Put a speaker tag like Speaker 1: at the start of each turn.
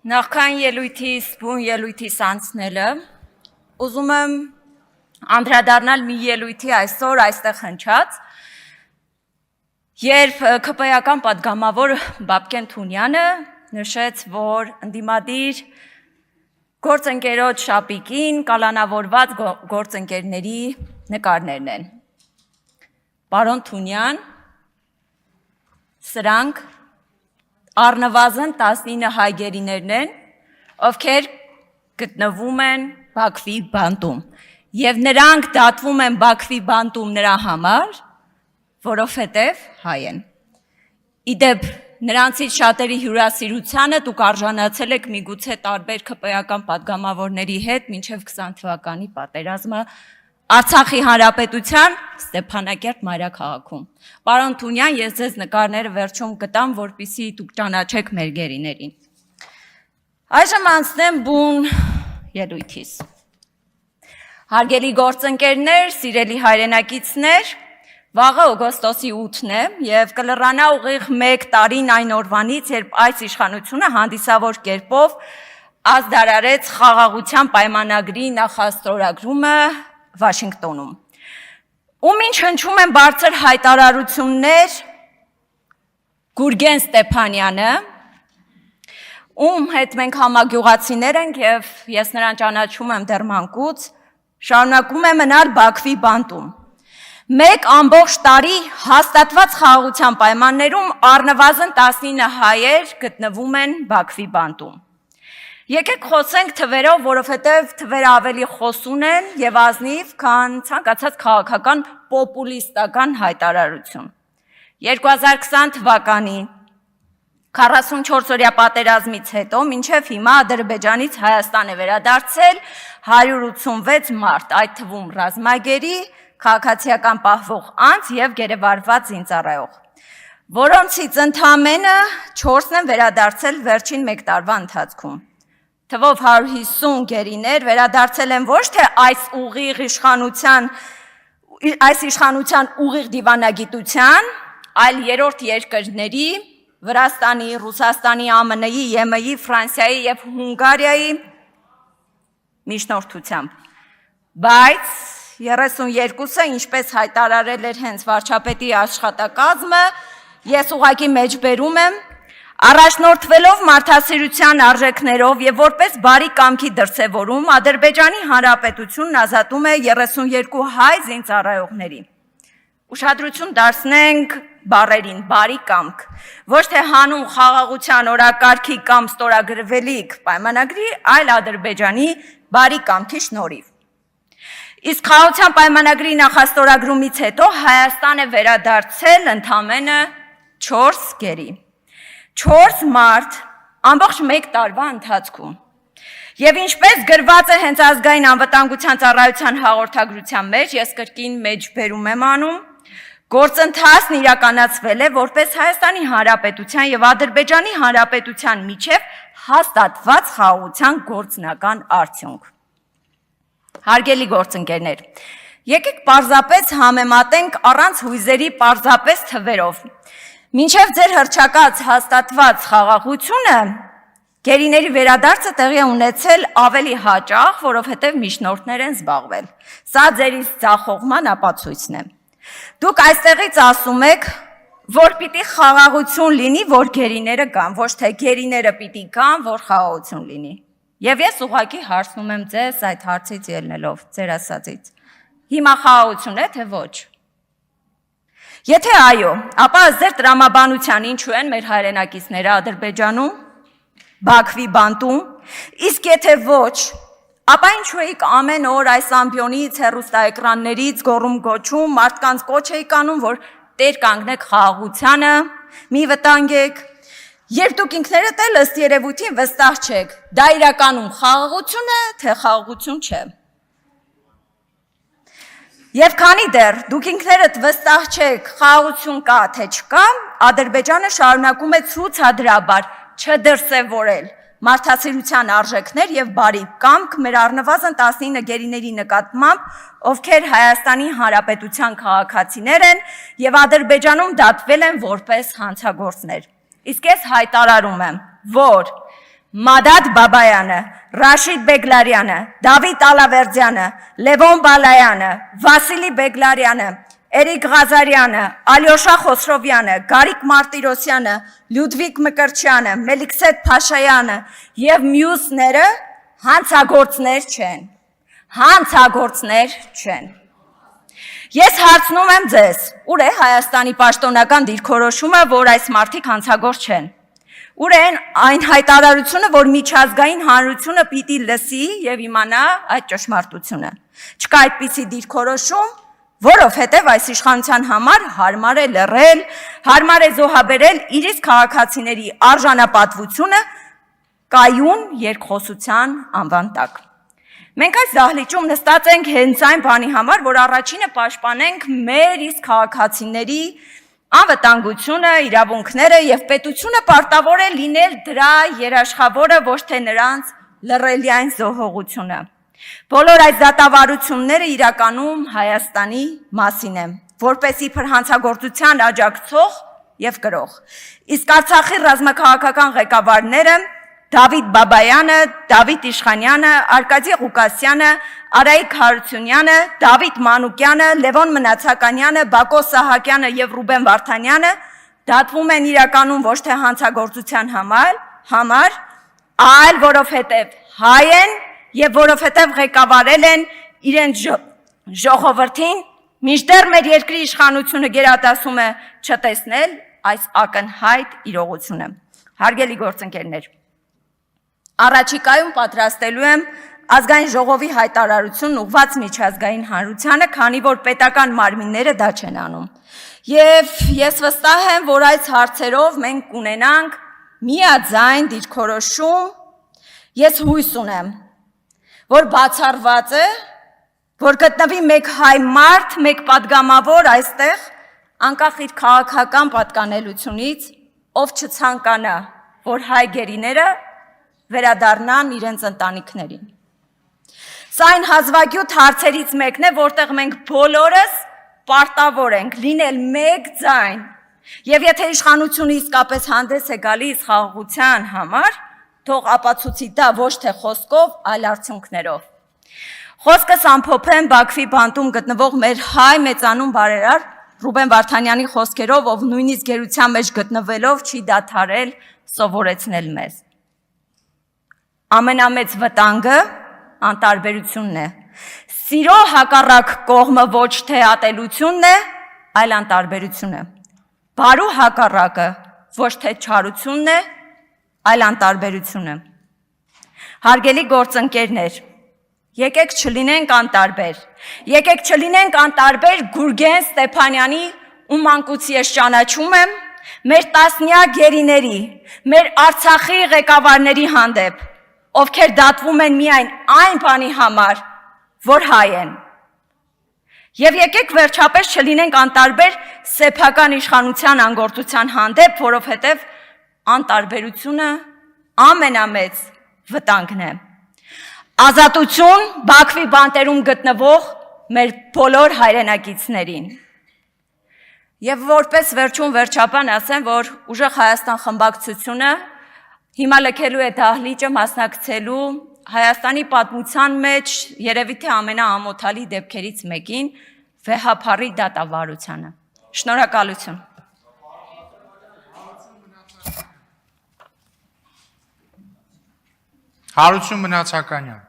Speaker 1: Նախքան ելույթիս բուն ելույթիս անցնելը, ուզում եմ անդրադառնալ մի ելույթի այսօր այստեղ հնչած, երբ ԿՊ-ական պատգամավոր Բաբկեն Թունյանը նշեց, որ ընդդիմադիր գործընկերոջ շապիկին կալանավորված գործընկերների նկարներն են։ Պարոն Թունյան, սրանք առնվազն 19 հայ գերիներն են, ովքեր գտնվում են Բաքվի բանտում, և նրանք դատվում են Բաքվի բանտում նրա համար, որովհետև հայ են։ Իդեպ նրանցից շատերի հյուրասիրությանը դուք արժանացել եք միգուցե տարբեր ԿՊ-ական պատգամավորների հետ մինչև 20 թվականի պատերազմը Արցախի Հանրապետության Ստեփանակերտ մայրաքաղաքում։ Պարոն Թունյան, ես ձեզ նկարները վերջում կտամ, որպեսզի դուք ճանաչեք մեր գերիներին։ Այժմ անցնեմ բուն ելույթիս։ Հարգելի գործընկերներ, սիրելի հայրենակիցներ, վաղը օգոստոսի 8-ն է և կլռանա ուղիղ 1 տարին այն օրվանից, երբ այս իշխանությունը հանդիսավոր կերպով ազդարարեց խաղաղության պայմանագրի նախաստորագրումը Վաշինգտոնում, ում ինչ հնչում են բարձր հայտարարություններ Գուրգեն Ստեփանյանը, ում հետ մենք համագյուղացիներ ենք և ես նրան ճանաչում եմ դեռ մանկուց, շարունակում է մնալ Բաքվի բանտում։ 1 ամբողջ տարի հաստատված խաղաղության պայմաններում առնվազն 19 հայեր գտնվում են Բաքվի բանտում։ Եկեք խոսենք թվերով, որովհետև թվերը ավելի խոսուն են և ազնիվ, քան ցանկացած քաղաքական պոպուլիստական հայտարարություն։ 2020 թվականի 44-օրյա պատերազմից հետո մինչև հիմա Ադրբեջանից Հայաստան է վերադարձել 186 մարդ, այդ թվում ռազմագերի, քաղաքացիական պահվող անձ և գերեվարված զինծառայող, որոնցից ընդամենը 4-ն են վերադարձել վերջին 1 տարվա ընթացքում։ Թվով 150 գերիներ վերադարձել են ոչ թե այս իշխանության ուղիղ դիվանագիտության, այլ երրորդ երկրների, Վրաստանի, Ռուսաստանի, ԱՄՆ-ի, ԵՄ-ի, Ֆրանսիայի և Հունգարիայի միջնորդությամբ։ Բայց 32-ը, ինչպես հայտարարել էր հենց վարչապետի աշխատակազմը, ես ուղղակի մեջբերում եմ, առաջնորդվելով մարդասիրության արժեքներով և որպես բարի կամքի դրսևորում, Ադրբեջանի Հանրապետությունն ազատում է 32 հայ զինծառայողների։ Ուշադրություն դարձնենք բառերին բարի կամք, ոչ թե հանուն խաղաղության օրակարգի կամ ստորագրվելիք պայմանագրի, այլ Ադրբեջանի բարի կամքի շնորհիվ։ Իսկ խաղաղության պայմանագրի նախաստորագրումից հետո Հայաստան է վերադարձել ընդամենը 4 գերի։ 4 մարդ ամբողջ 1 տարվա ընթացքում։ Եվ ինչպես գրված է հենց ազգային անվտանգության ծառայության հաղորդագրության մեջ, ես կրկին մեջբերում եմ անում, գործընթացն իրականացվել է որպես Հայաստանի Հանրապետության և Ադրբեջանի Հանրապետության միջև հաստատված խաղաղության գործնական արդյունք։ Հարգելի գործընկերներ, եկեք պարզապես համեմատենք առանց հույզերի պարզապես թվերով։ Մինչև ձեր հռչակած հաստատված խաղաղությունը գերիների վերադարձը տեղի է ունեցել ավելի հաճախ, որովհետև միջնորդներ են զբաղվել։ Սա ձերից ձախողման ապացույցն է։ Դուք այստեղից ասում եք, որ պիտի խաղաղություն լինի, որ գերիները կան, ոչ թե գերիները պիտի կան, որ խաղաղություն լինի։ Եվ ես ուղղակի հարցնում եմ ձեզ այդ հարցից ելնելով, ձեր ասածից։ Հիմա խաղաղություն է, թե ոչ։ Եթե այո, ապա ձեր տրամաբանության ինչու են մեր հայրենակիցները Ադրբեջանում, Բաքվի բանտում, իսկ եթե ոչ, ապա ինչու եք ամեն օր այս ամբիոնից, հեռուստաէկրաններից գոռում գոչում, մարդկանց կոչ եք անում, որ տեր կանգնեք խաղաղությանը, մի վտանգեք, երբ դուք ինքներդ էլ ըստ երևույթին վստահ չեք, դա իրականում խաղաղություն է, թե խաղաղություն չէ։ Եվ քանի դեռ դուք ինքներդ վստահ չեք խաղաղություն կա, թե չկա, Ադրբեջանը շարունակում է ցուցադրաբար չդրսևորել մարդասիրության արժեքներ և բարի կամք մեր առնվազն 19 գերիների նկատմամբ, ովքեր Հայաստանի Հանրապետության քաղաքացիներ են և Ադրբեջանում դատվել են որպես հանցագործներ։ Իսկ ես հայտարարում եմ, որ Մադադ Բաբայանը, Ռաշիդ Բեգլարյանը, Դավիթ Ալավերդյանը, Լևոն Բալայանը, Վասիլի Բեգլարյանը, Էրիկ Ղազարյանը, Ալյոշա Խոսրովյանը, Գարիկ Մարտիրոսյանը, Լյուդվիգ Մկրտչյանը, Մելիքսեթ Փաշայանը եւ մյուսները հանցագործներ չեն։ Հանցագործներ չեն։ Ես հարցնում եմ ձեզ, ուր է Հայաստանի պաշտոնական դիրքորոշումը, որ այս մարդիկ հանցագործ չեն։ Ուր են այն հայտարարությունը, որ միջազգային հանրությունը պիտի լսի եւ իմանա այդ ճշմարտությունը։ Չկա այդպիսի դիրքորոշում, որովհետեւ այս իշխանության համար հարմար է լռել, հարմար է զոհաբերել իր իսկ քաղաքացիների արժանապատվությունը կայուն երկխոսության անվան տակ։ Մենք այս դահլիճում նստած ենք հենց այն բանի համար, որ առաջինը պաշտպանենք մեր իսկ քաղաքացիների անվտանգությունը, իրավունքները եւ պետությունը պարտավոր է լինել դրա երաշխավորը, ոչ թե նրանց լռելիային զոհողությունը։ Բոլոր այս դատավարությունները իրականում Հայաստանի մասին են, որպես իբր հանցագործության աջակցող եւ կրող։ Իսկ Արցախի ռազմաքաղաքական ղեկավարները Դավիթ Բաբայանը, Դավիթ Իշխանյանը, Արկադի Ղուկասյանը, Արայիկ Հարությունյանը, Դավիթ Մանուկյանը, Լևոն Մնացականյանը, Բակո Սահակյանը եւ Ռուբեն Վարդանյանը դատվում են իրականում ոչ թե հանցագործության համար, այլ որովհետեւ հայ են եւ որովհետեւ ղեկավարել են իրենց ժողովրդին, մինչդեռ մեր երկրի իշխանությունը գերադասում է չտեսնել այս ակնհայտ իրողությունը։ Հարգելի գործընկերներ, առաջիկայում պատրաստելու եմ ազգային ժողովի հայտարարությունն ուղղված միջազգային հանրությանը, քանի որ պետական մարմինները դա չեն անում։ Եվ ես վստահ եմ, որ այս հարցերով մենք կունենանք միաձայն դիրքորոշում։ Ես հույս ունեմ, որ բացառված է, որ գտնվի մեկ հայ մարդ, մեկ падգամավոր այստեղ, անկախ իր քաղաքական պատկանելությունից, ով չցանկանա, որ հայ գերիները վերադառնան իրենց ընտանիքներին։ Սա այն հազվագյուտ հարցերից մեկն է, որտեղ մենք բոլորս պարտավոր ենք լինել մեկ ձայն, եւ եթե իշխանությունը իսկապես հանդես է գալիս խաղաղության համար, թող ապացուցի դա ոչ թե խոսքով, այլ արդյունքներով։ Խոսքս ամփոփեմ Բաքվի բանտում գտնվող մեր հայ մեծանուն բարերար Ռուբեն Վարդանյանի խոսքերով, ով նույնիսկ գերության մեջ գտնվելով չի դադարել սովորեցնել մեզ։ Ամենամեծ վտանգը անտարբերությունն է։ Սիրո հակառակ կողմը ոչ թե ատելությունն է, այլ անտարբերությունը։ Բարու հակառակը ոչ թե չարությունն է, այլ անտարբերությունը։ Հարգելի գործընկերներ, եկեք չլինենք անտարբեր։ Եկեք չլինենք անտարբեր Գուրգեն Ստեփանյանի ու մանկուց ես ճանաչում եմ, մեր տասնյակ գերիների, մեր Արցախի ղեկավարների հանդեպ, ովքեր դատվում են միայն այն բանի համար, որ հայ են։ Եվ եկեք վերջապես չլինենք անտարբեր սեփական իշխանության անգործության հանդեպ, որովհետև անտարբերությունը ամենամեծ վտանգն է։ Ազատություն Բաքվի բանտերում գտնվող մեր բոլոր հայրենակիցներին։ Եվ որպես վերջում վերջապան ասեմ, որ Ուժեղ Հայաստան խմբակցությունը հիմա լքելու է դահլիճը մասնակցելու Հայաստանի պատմության մեջ երևի թե ամենաամոթալի դեպքերից մեկին վեհափառի դատավարությանը։ Շնորհակալություն։
Speaker 2: Հարություն Մնացականյան։